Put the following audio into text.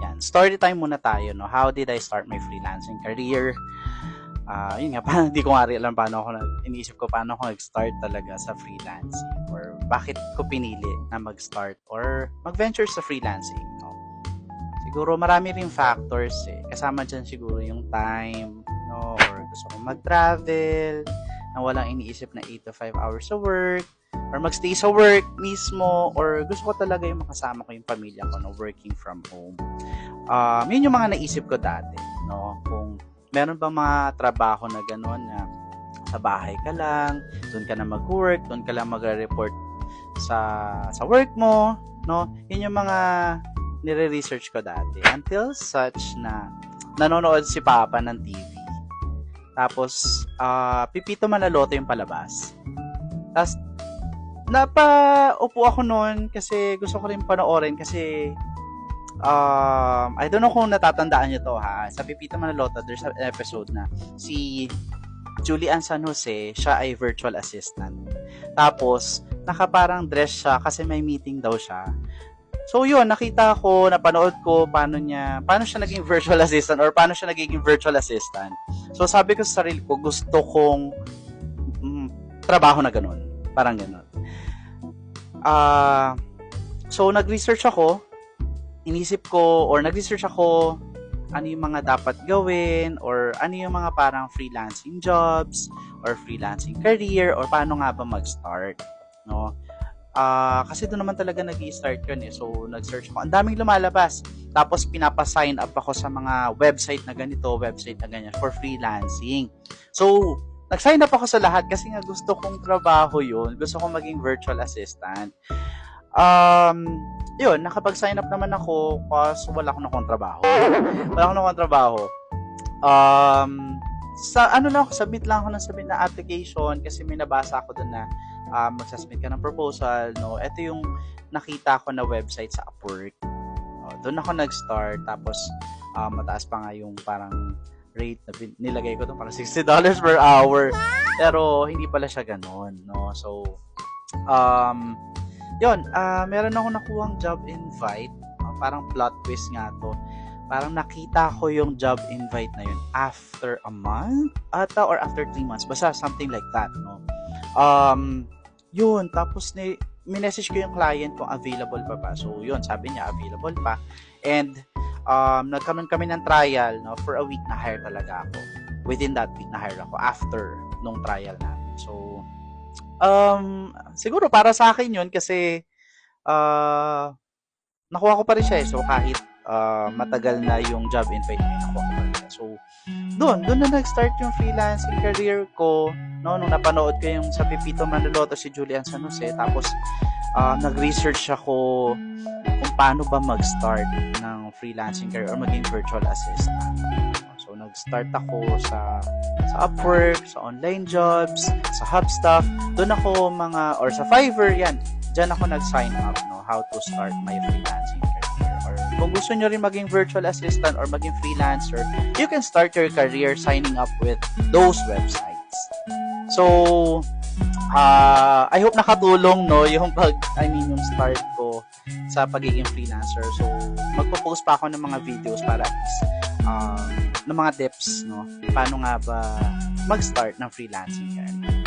yan, story time muna tayo, no? How did I start my freelancing career? Yun nga, parang hindi ko nga rin alam paano ako iniisip ko paano ako nag-start talaga sa freelancing or bakit ko pinili na mag-start or mag-venture sa freelancing, no? Siguro marami ring factors kasama dyan siguro yung time, no? Or gusto ko mag-travel na walang iniisip na 8 to 5 hours sa work or magstay sa work mismo or gusto ko talaga yung makasama ko yung pamilya ko, no? Working from home. Yun yung mga naisip ko dati, no? Kung meron ba mga trabaho na gano'n na sa bahay ka lang, doon ka na mag-work, doon ka lang magre-report sa work mo, no? Yun yung mga nire-research ko dati. Until such na nanonood si Papa ng TV. Tapos, Pipito Manaloto yung palabas. Tapos, napaupo ako noon kasi gusto ko rin panoorin kasi I don't know kung natatandaan nyo to ha. Sa Pipito Manaloto, there's an episode na si Julian San Jose, siya ay virtual assistant. Tapos, nakaparang dress siya kasi may meeting daw siya. So yun, nakita ko, napanood ko paano siya naging virtual assistant or paano siya naging virtual assistant. So sabi ko sa sarili ko, gusto kong trabaho na ganun. Parang ganun. So nag-research ako, nag-research ako ano yung mga dapat gawin or ano yung mga parang freelancing jobs or freelancing career or paano nga ba mag-start, no? Kasi doon naman talaga nag-i-start yun So, nag-search ako. Ang daming lumalabas. Tapos, pinapa-sign up ako sa mga website na ganito, website na ganyan for freelancing. So, nag-sign up ako sa lahat kasi nga gusto kong trabaho yun. Gusto kong maging virtual assistant. Yun, nakapag-sign up naman ako kasi wala akong nakong trabaho. Submit lang ako ng application kasi may nabasa ako doon na magsasubmit ka ng proposal, no? Ito yung nakita ko na website sa Upwork. Doon ako nag-start, tapos mataas pa nga yung parang rate na nilagay ko doon, parang $60 per hour. Pero hindi pala siya ganoon, no? So, yun, meron ako nakuhang job invite. Parang plot twist nga to. Parang nakita ko yung job invite na yun after a month ata or after 3 months. Basta something like that, no? Yun, tapos minessage ko yung client kung available pa ba. So, yun, sabi niya available pa. And, nagkaroon kami ng trial, no? For a week na hire talaga ako. Within that week na hire ako after nung trial namin. So, siguro para sa akin yun kasi nakuha ko pa rin siya So, kahit matagal na yung job invite na nakuha ko pa rin siya. So, doon na nag-start yung freelancing career ko, no? Nung napanood ko yung sa Pipito Manaloto si Julian San Jose, tapos nag-research ako kung paano ba mag-start ng freelancing career or maging virtual assistant. So, nag-start ako sa Upwork, sa online jobs, sa Hubstaff. Doon ako sa Fiverr, yan. Diyan ako nag-sign up, no? How to start my freelancing career. Or kung gusto nyo rin maging virtual assistant or maging freelancer, you can start your career signing up with those websites. So, I hope nakatulong, no? Yung yung start ko sa pagiging freelancer. So, magpo-post pa ako ng mga videos para at least ng mga tips, no? Paano nga ba mag-start ng freelancing career.